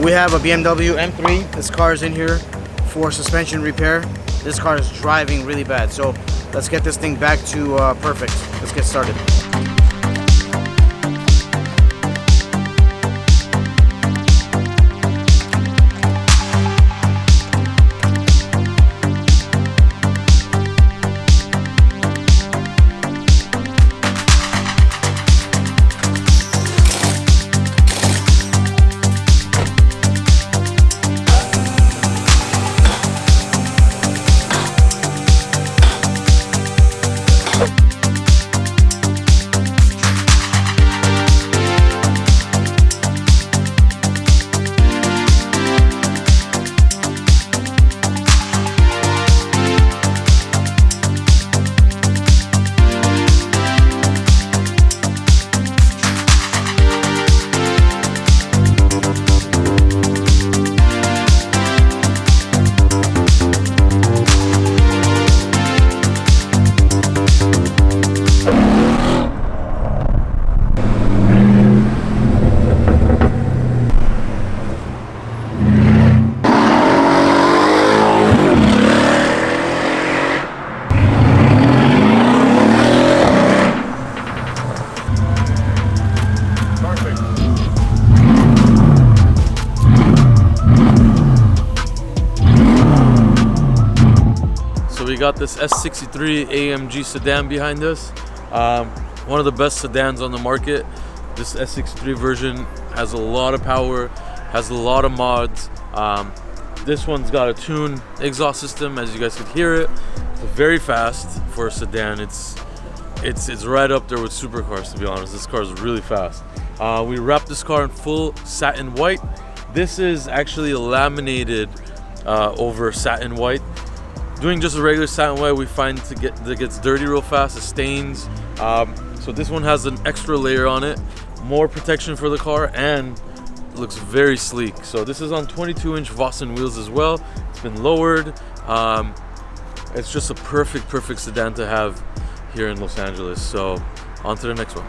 We have a BMW M3. This car is in here for suspension repair. This car is driving really bad, so let's get this thing back to perfect. Let's get started. We got this S63 AMG sedan behind us. One of the best sedans on the market. This S63 version has a lot of power, has a lot of mods. This one's got a tuned exhaust system, as you guys could hear it. It's very fast for a sedan. It's right up there with supercars, to be honest. This car is really fast. We wrapped this car in full satin white. This is actually laminated over satin white. Doing just a regular satin white, we find that gets dirty real fast, it stains. So this one has an extra layer on it, more protection for the car, and looks very sleek. So this is on 22-inch Vossen wheels as well. It's been lowered. It's just a perfect sedan to have here in Los Angeles. So on to the next one.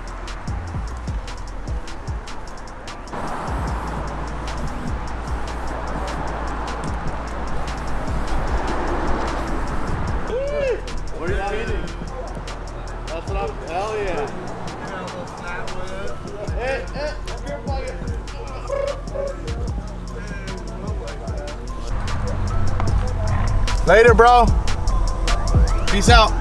What are you feeding? That's what I'm. Hell yeah. Hey, later, bro. Peace out.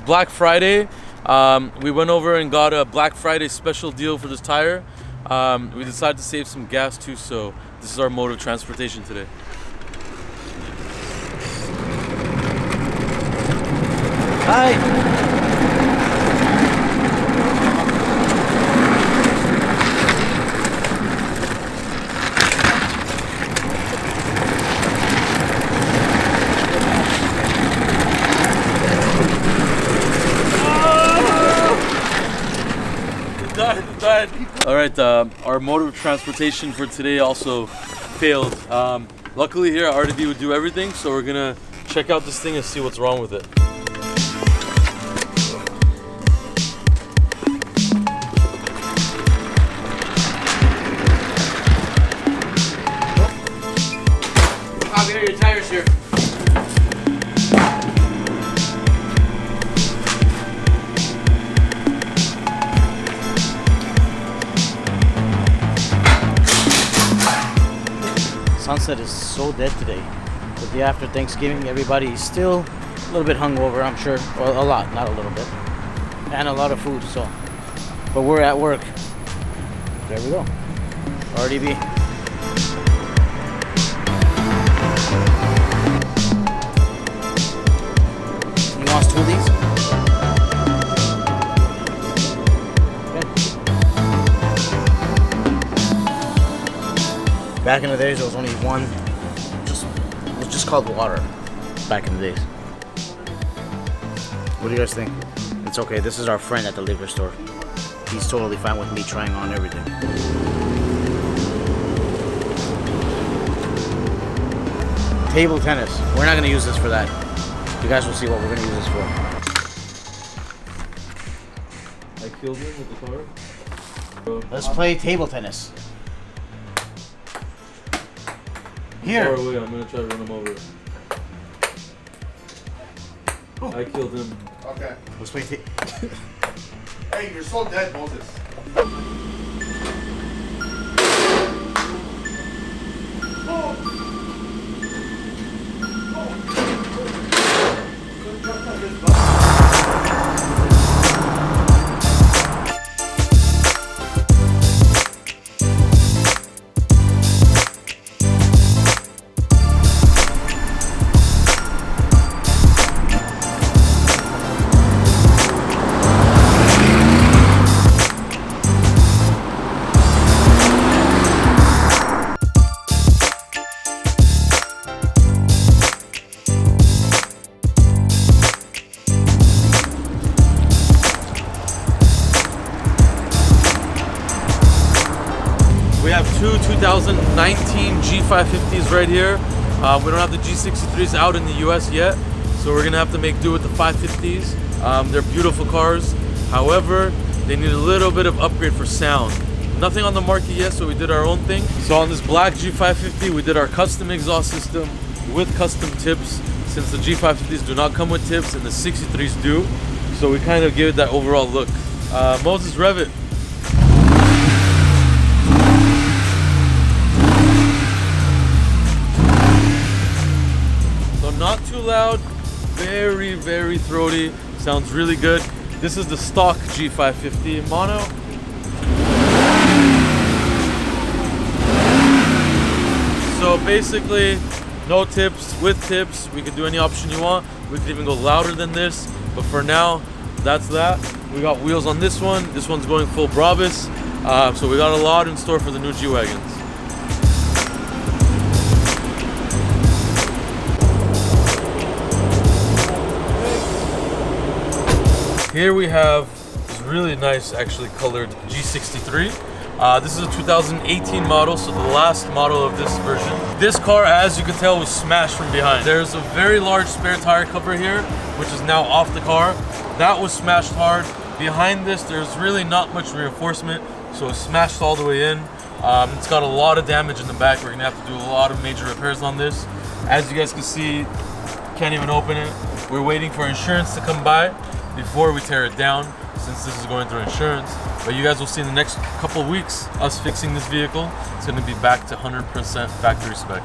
Black Friday. We went over and got a Black Friday special deal for this tire. We decided to save some gas too, so this is our mode of transportation today. Hi. All right, our mode of transportation for today also failed. Luckily here at RDB we do everything, so we're gonna check out this thing and see what's wrong with it. Javier, your tire's here. Sunset is so dead today. The day after Thanksgiving, everybody's still a little bit hungover, I'm sure. Well, a lot, not a little bit. And a lot of food, so. But we're at work. There we go. RDB. You want 2 of these? Back in the days, there was only one. It was just called water. Back in the days. What do you guys think? It's okay. This is our friend at the liquor store. He's totally fine with me trying on everything. table tennis. We're not gonna use this for that. You guys will see what we're gonna use this for. I killed him with the car. Let's play table tennis. Here. Far away, I'm gonna try to run him over. I killed him. Okay. Let's play Hey, you're so dead, Moses. We have two 2019 G550s right here. We don't have the G63s out in the US yet, so we're gonna have to make do with the 550s. They're beautiful cars. However, they need a little bit of upgrade for sound. Nothing on the market yet, so we did our own thing. So on this black G550, we did our custom exhaust system with custom tips, since the G550s do not come with tips and the 63s do. So we kind of give it that overall look. Moses, rev it. Not too loud, very, very throaty, sounds really good. This is the stock G550 mono. So basically, no tips, with tips, we can do any option you want. We could even go louder than this, but for now, that's that. We got wheels on this one's going full Brabus. So we got a lot in store for the new G Wagons. Here we have this really nice, actually colored G63. This is a 2018 model, so the last model of this version. This car, as you can tell, was smashed from behind. There's a very large spare tire cover here, which is now off the car. That was smashed hard. Behind this, there's really not much reinforcement, so it's smashed all the way in. It's got a lot of damage in the back. We're gonna have to do a lot of major repairs on this. As you guys can see, can't even open it. We're waiting for insurance to come by before we tear it down, since this is going through insurance. But you guys will see in the next couple of weeks us fixing this vehicle. It's going to be back to 100% factory spec.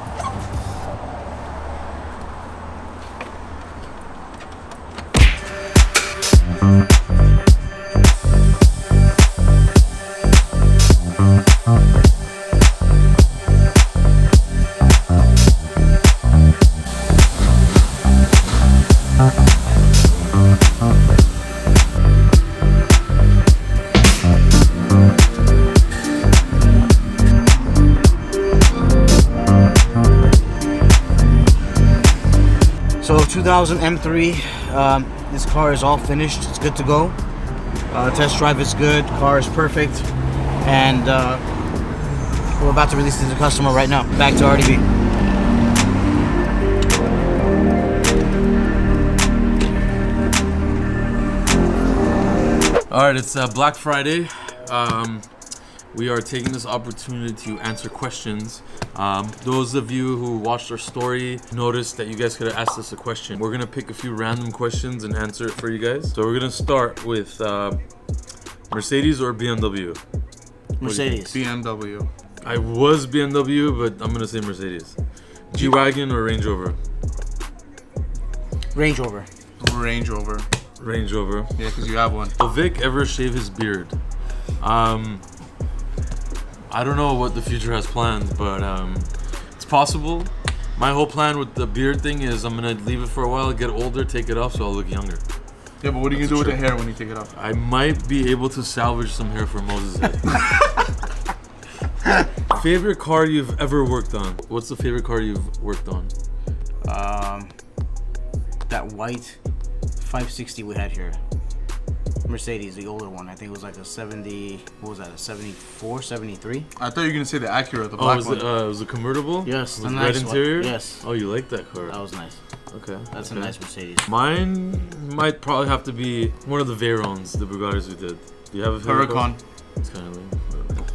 So 2000 M3, this car is all finished. It's good to go. Test drive is good. Car is perfect, and we're about to release it to the customer right now. Back to RDB. All right, it's Black Friday. We are taking this opportunity to answer questions. Those of you who watched our story noticed that you guys could have asked us a question. We're gonna pick a few random questions and answer it for you guys. So we're gonna start with Mercedes or BMW? Mercedes. BMW. I was BMW, but I'm gonna say Mercedes. G-Wagon or Range Rover? Range Rover. Range Rover. Range Rover. Yeah, because you have one. Will Vic ever shave his beard? I don't know what the future has planned, but it's possible. My whole plan with the beard thing is I'm gonna leave it for a while, get older, take it off so I'll look younger. Yeah, but what are you gonna do with the hair when you take it off? I might be able to salvage some hair from Moses' head. Favorite car you've ever worked on? What's the favorite car you've worked on? That white 560 we had here. Mercedes, the older one. I think it was like a 70. What was that? A 74, 73? I thought you were gonna say the Acura, the Oh, black was one. it was a convertible? Yes, With the red nice one. interior. Yes. Oh, you like that car? That was nice. Okay. That's a nice Mercedes. Mine might probably have to be one of the Veyrons, the Bugattis we did. Do you have a favorite car? Huracan. It's kind of lame.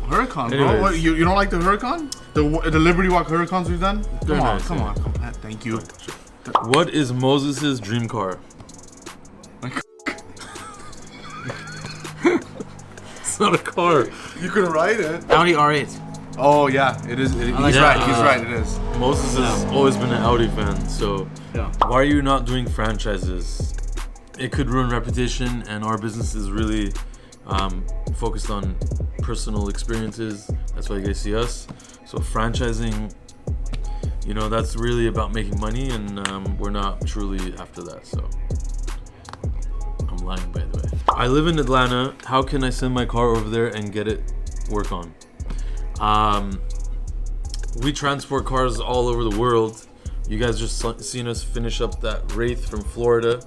Huracan, bro. Anyways. What, you don't like the Huracan? The Liberty Walk Huracans we've done? They're Come on, nice, come yeah. on, come on. Thank you. What is Moses' dream car? It's not a car. You could write it. Audi R8. Oh yeah, it is. He's like right. that. He's right. It is. Moses has always been an Audi fan, so Yeah. why are you not doing franchises? It could ruin reputation, and our business is really focused on personal experiences. That's why you guys see us. So franchising, you know, that's really about making money, and we're not truly after that. So I'm lying, by the way. I live in Atlanta. How can I send my car over there and get it work on? We transport cars all over the world. You guys just seen us finish up that Wraith from Florida.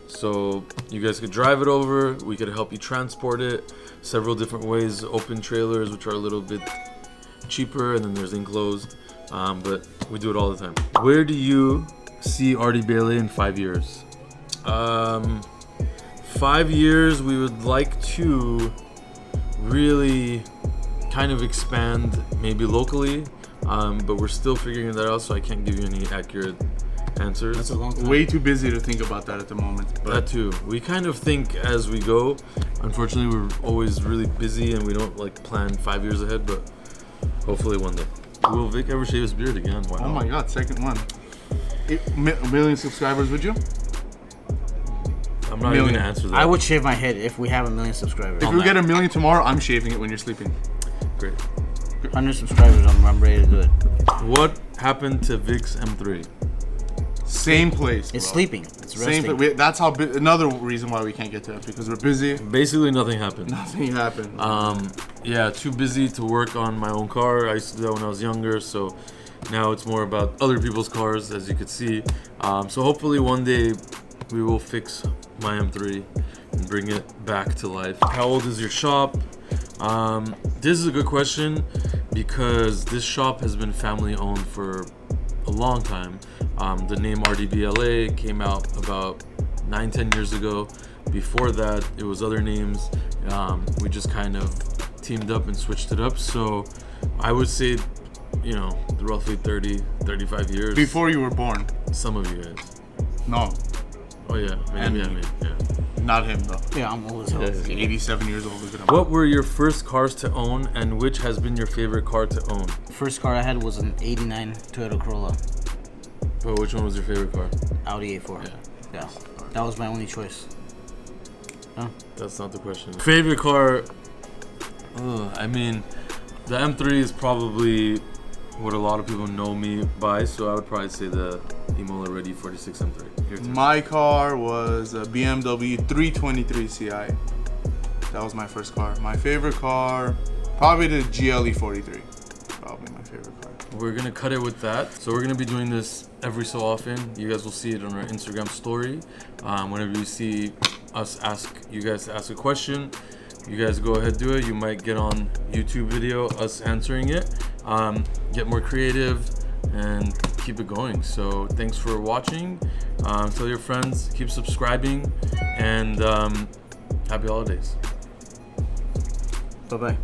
So you guys could drive it over. We could help you transport it several different ways. Open trailers, which are a little bit cheaper, and then there's enclosed. But we do it all the time. Where do you see RDBLA in 5 years? 5 years, we would like to really kind of expand maybe locally, but we're still figuring that out, so I can't give you any accurate answers. That's a long time. Way too busy to think about that at the moment. But That too. We kind of think as we go. Unfortunately, we're always really busy and we don't like plan 5 years ahead, but hopefully one day. Will Vic ever shave his beard again? Why oh not? my God, second one. 1,000,000 subscribers, would you? I'm not Million. even gonna answer that. I would shave my head if we have 1,000,000 subscribers. If we get 1,000,000 tomorrow, I'm shaving it when you're sleeping. Great. 100 subscribers, I'm ready to do it. What happened to Vic's M3? Same place. It's bro. sleeping. It's resting. Same place. That's how. Another reason why we can't get to it, because we're busy. Basically, nothing happened. Nothing happened. Yeah, too busy to work on my own car. I used to do that when I was younger, so now it's more about other people's cars, as you could see. So hopefully one day we will fix my M3 and bring it back to life. How old is your shop? This is a good question because this shop has been family owned for a long time. The name RDBLA came out about 9-10 years ago. Before that, it was other names. We just kind of teamed up and switched it up. So I would say, you know, roughly 30-35 years. Before you were born. Some of you guys. No, Oh yeah, maybe. Yeah. not him though. Yeah, I'm old as hell. He's 87 years old. Look at him. What were your first cars to own, and which has been your favorite car to own? First car I had was an 89 Toyota Corolla, Oh, which one was your favorite car? Audi A4. Yeah. That was my only choice. That's not the question. Favorite car? I mean, the M3 is probably what a lot of people know me by, so I would probably say the Imola Red E46 M3. Your turn. My car was a BMW 323 Ci. That was my first car. My favorite car, probably the GLE 43. Probably my favorite car. We're gonna cut it with that. So we're gonna be doing this every so often. You guys will see it on our Instagram story. Whenever you see us ask you guys to ask a question, you guys go ahead, do it. You might get on YouTube video, us answering it. Get more creative and keep it going. So thanks for watching. Tell your friends, keep subscribing, and happy holidays. Bye-bye.